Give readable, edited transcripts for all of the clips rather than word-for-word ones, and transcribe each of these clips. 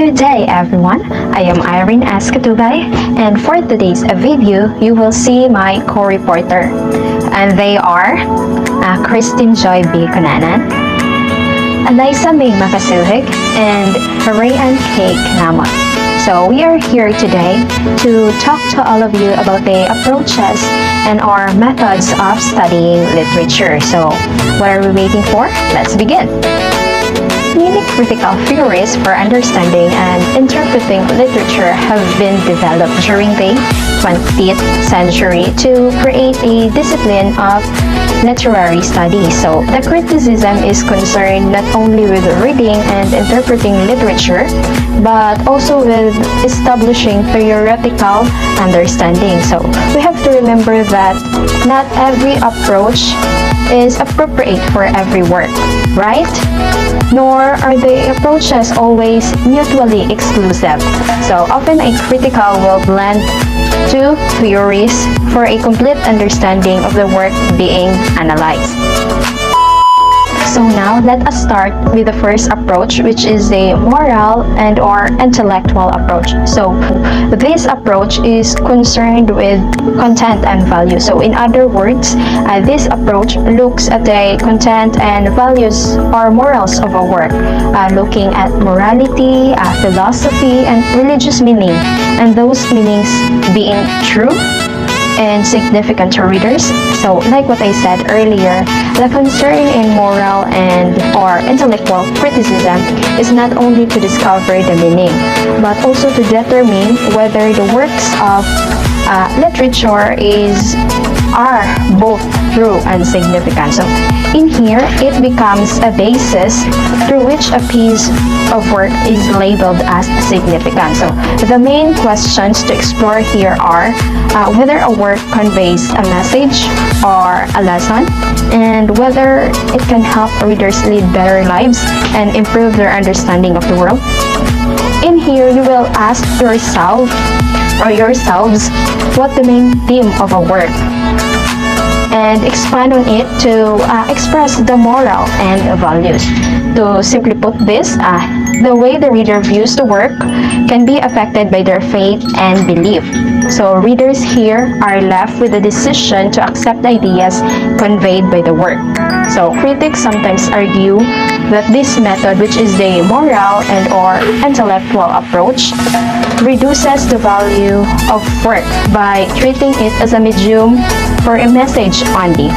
Good day everyone, I am Irene Escatubay, and for today's video, you will see my co-reporter. And they are Christine Joy B. Cunanan, Eliza May Makasuhig, and Harayan K. Kanamot. So we are here today to talk to all of you about the approaches and our methods of studying literature. So what are we waiting for? Let's begin. Many critical theories for understanding and interpreting literature have been developed during the 20th century to create a discipline of literary study. So the criticism is concerned not only with reading and interpreting literature, but also with establishing theoretical understanding. So we have to remember that not every approach is appropriate for every work, right? Nor are the approaches always mutually exclusive. So often a critical will blend two theories for a complete understanding of the work being analyzed. So now let us start with the first approach, which is the moral and or intellectual approach. So this approach is concerned with content and value. So in other words, this approach looks at the content and values or morals of a work, looking at morality, philosophy, and religious meaning, and those meanings being true and significant to readers. So like what I said earlier, the concern in moral and or intellectual criticism is not only to discover the meaning, but also to determine whether the works of literature are both true and significant. So in here, it becomes a basis through which a piece of work is labeled as significant. So the main questions to explore here are whether a work conveys a message or a lesson, and whether it can help readers lead better lives and improve their understanding of the world. In here, you will ask yourself or yourselves what the main theme of a work, and expand on it to express the moral and values. To simply put this, the way the reader views the work can be affected by their faith and belief. So readers here are left with the decision to accept the ideas conveyed by the work. So critics sometimes argue that this method, which is the moral and or intellectual approach, reduces the value of work by treating it as a medium for a message only.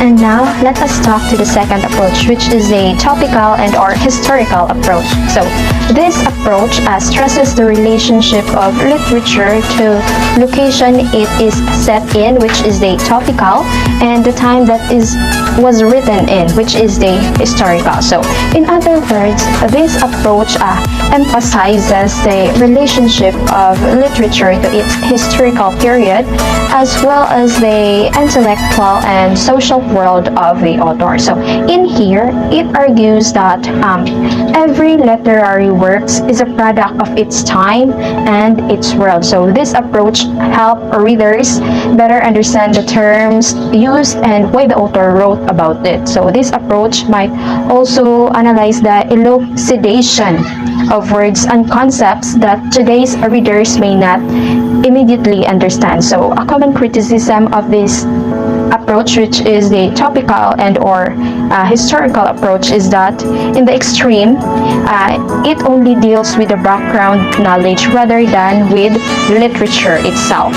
And now, let us talk to the second approach, which is a topical and or historical approach. So, this approach stresses the relationship of literature to location it is set in, which is the topical, and the time that was written in, which is the historical. So, in other words, this approach emphasizes the relationship of literature to its historical period, as well as the intellectual and social world of the author. So in here, it argues that every literary works is a product of its time and its world. So this approach helps readers better understand the terms used and why the author wrote about it. So this approach might also analyze the elucidation of words and concepts that today's readers may not immediately understand. So a common criticism of this approach, which is the topical and or historical approach, is that in the extreme, it only deals with the background knowledge rather than with literature itself.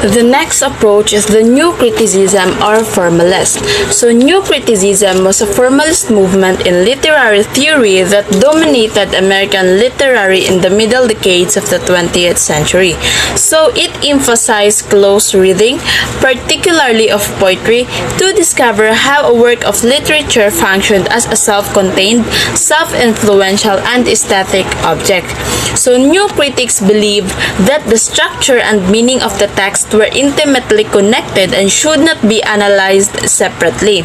The next approach is the New Criticism or Formalist. So New Criticism was a formalist movement in literary theory that dominated American literary in the middle decades of the 20th century. So it emphasized close reading, particularly of poetry, to discover how a work of literature functioned as a self-contained, self-influential, and aesthetic object. So new critics believe that the structure and meaning of the text were intimately connected and should not be analyzed separately.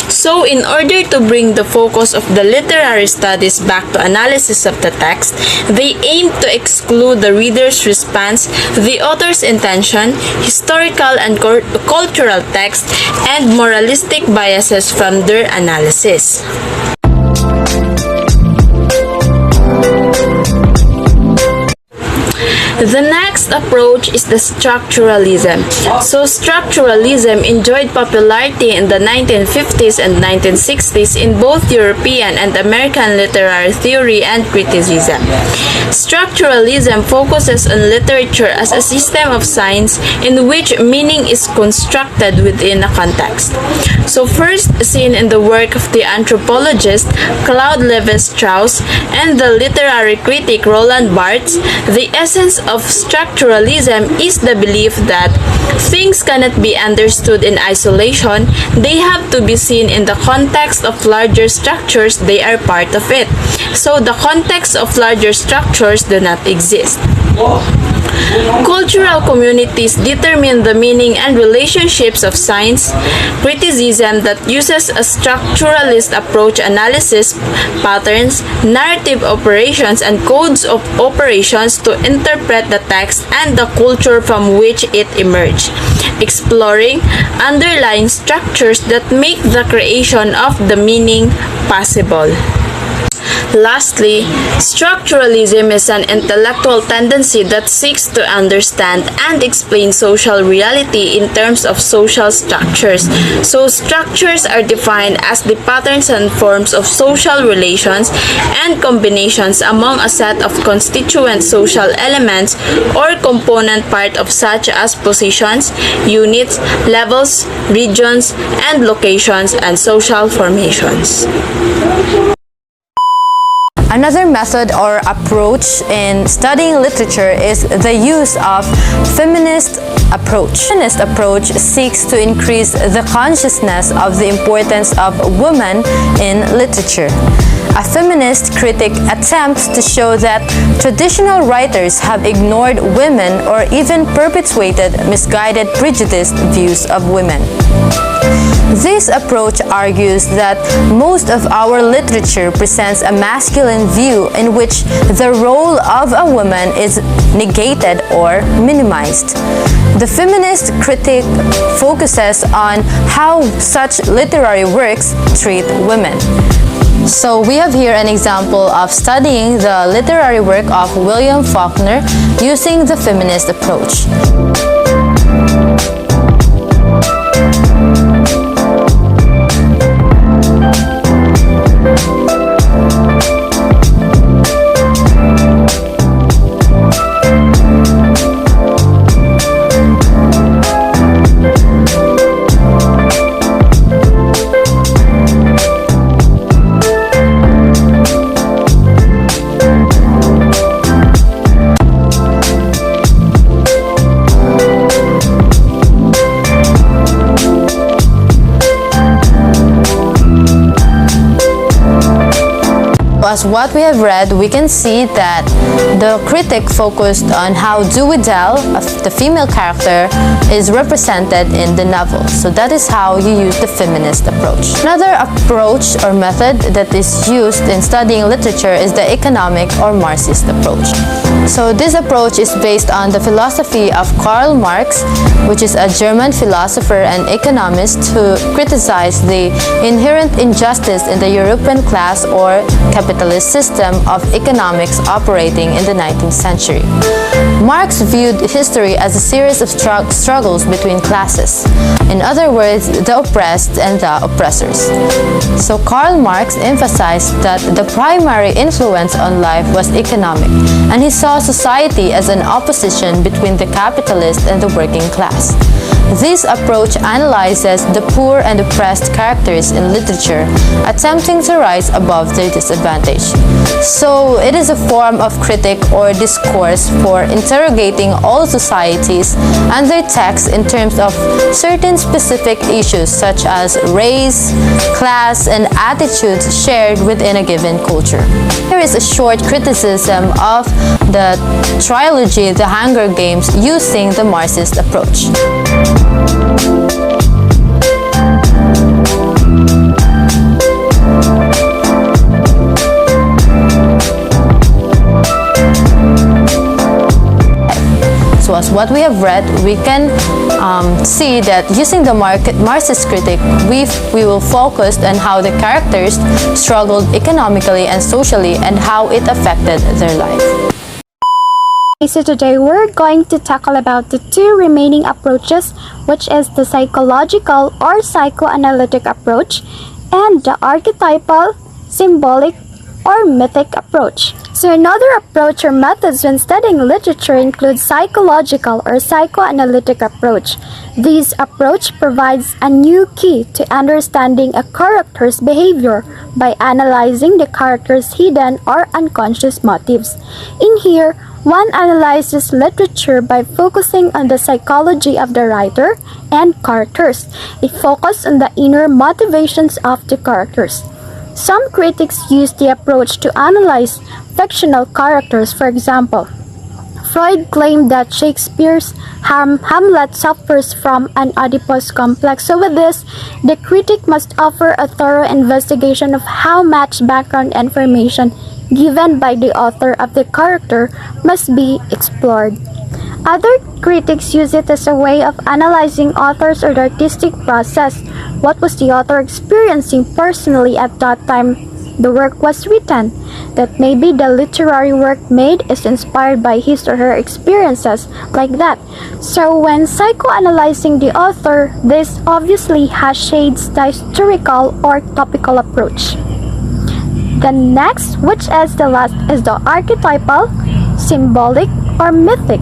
So, in order to bring the focus of the literary studies back to analysis of the text, they aimed to exclude the reader's response, the author's intention, historical and cultural text, and moralistic biases from their analysis. The next approach is the structuralism. So structuralism enjoyed popularity in the 1950s and 1960s in both European and American literary theory and criticism. Structuralism focuses on literature as a system of science in which meaning is constructed within a context. So first seen in the work of the anthropologist Claude Lévi-Strauss and the literary critic Roland Barthes, the essence of structuralism is the belief that things cannot be understood in isolation, they have to be seen in the context of larger structures they are part of it. So the context of larger structures do not exist. Cultural communities determine the meaning and relationships of science. Criticism that uses a structuralist approach analysis patterns, narrative operations, and codes of operations to interpret the text and the culture from which it emerged, exploring underlying structures that make the creation of the meaning possible. Lastly, structuralism is an intellectual tendency that seeks to understand and explain social reality in terms of social structures. So structures are defined as the patterns and forms of social relations and combinations among a set of constituent social elements or component part of such as positions, units, levels, regions, and locations and social formations. Another method or approach in studying literature is the use of feminist approach. Feminist approach seeks to increase the consciousness of the importance of women in literature. A feminist critic attempts to show that traditional writers have ignored women or even perpetuated misguided prejudiced views of women. This approach argues that most of our literature presents a masculine view in which the role of a woman is negated or minimized. The feminist critic focuses on how such literary works treat women. So we have here an example of studying the literary work of William Faulkner using the feminist approach. As what we have read, we can see that the critic focused on how Dewey Dell, the female character, is represented in the novel. So that is how you use the feminist approach. Another approach or method that is used in studying literature is the economic or Marxist approach. So this approach is based on the philosophy of Karl Marx, which is a German philosopher and economist who criticized the inherent injustice in the European class or capitalist system of economics operating in the 19th century. Marx viewed history as a series of struggles between classes. In other words, the oppressed and the oppressors. So Karl Marx emphasized that the primary influence on life was economic, and he saw society as an opposition between the capitalist and the working class. This approach analyzes the poor and oppressed characters in literature, attempting to rise above their disadvantages. interpretation. So it is a form of critic or discourse for interrogating all societies and their texts in terms of certain specific issues such as race, class, and attitudes shared within a given culture. Here is a short criticism of the trilogy The Hunger Games using the Marxist approach. So as what we have read, we can see that using the Marxist critic, we will focus on how the characters struggled economically and socially and how it affected their life. So today we're going to tackle about the two remaining approaches, which is the psychological or psychoanalytic approach and the archetypal, symbolic, or mythic approach. So another approach or methods when studying literature includes psychological or psychoanalytic approach. This approach provides a new key to understanding a character's behavior by analyzing the character's hidden or unconscious motives. In here, one analyzes literature by focusing on the psychology of the writer and characters. It focuses on the inner motivations of the characters. Some critics use the approach to analyze fictional characters. For example, Freud claimed that Shakespeare's Hamlet suffers from an Oedipus complex. So with this, the critic must offer a thorough investigation of how much background information given by the author of the character must be explored. Other critics use it as a way of analyzing authors or the artistic process. What was the author experiencing personally at that time the work was written? That maybe the literary work made is inspired by his or her experiences, like that. So when psychoanalyzing the author, this obviously has shades the historical or topical approach. The next, which is the last, is the archetypal, symbolic, or mythic.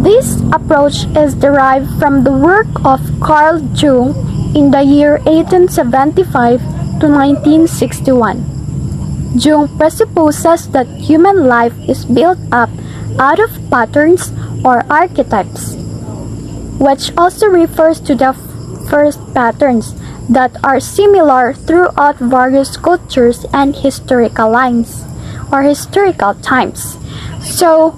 This approach is derived from the work of Carl Jung in the year 1875 to 1961. Jung presupposes that human life is built up out of patterns or archetypes, which also refers to the first patterns that are similar throughout various cultures and historical lines or historical times. So,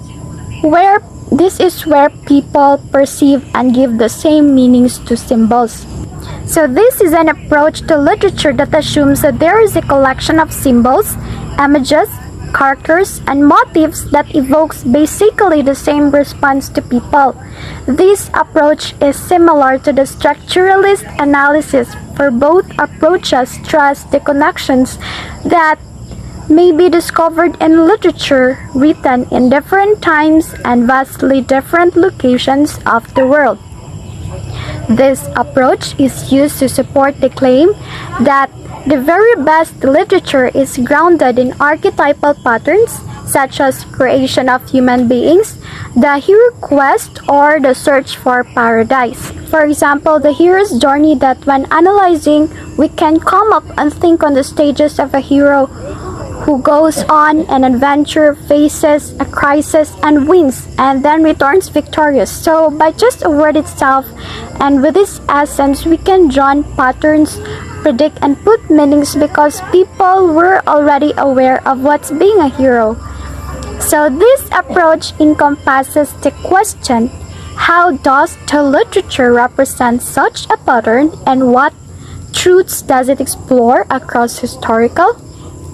this is where people perceive and give the same meanings to symbols. So this is an approach to literature that assumes that there is a collection of symbols, images, characters, and motifs that evokes basically the same response to people. This approach is similar to the structuralist analysis, for both approaches trust the connections that may be discovered in literature written in different times and vastly different locations of the world. This approach is used to support the claim that the very best literature is grounded in archetypal patterns such as creation of human beings, the hero quest, or the search for paradise. For example, the hero's journey, that when analyzing, we can come up and think on the stages of a hero who goes on an adventure, faces a crisis, and wins, and then returns victorious. So by just a word itself, and with its essence, we can draw patterns, predict, and put meanings because people were already aware of what's being a hero. So this approach encompasses the question, how does the literature represent such a pattern, and what truths does it explore across historical,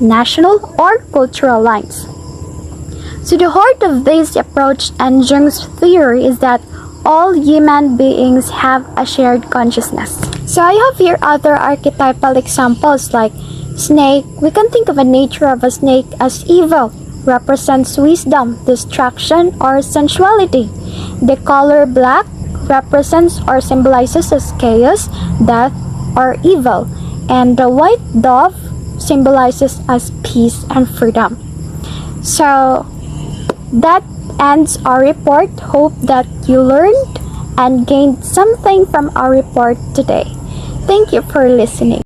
national, or cultural lines? So the heart of this approach and Jung's theory is that all human beings have a shared consciousness. So I have here other archetypal examples like snake. We can think of the nature of a snake as evil, represents wisdom, destruction, or sensuality. The color black represents or symbolizes as chaos, death, or evil. And the white dove symbolizes as peace and freedom. So that ends our report. Hope that you learned and gained something from our report today. Thank you for listening.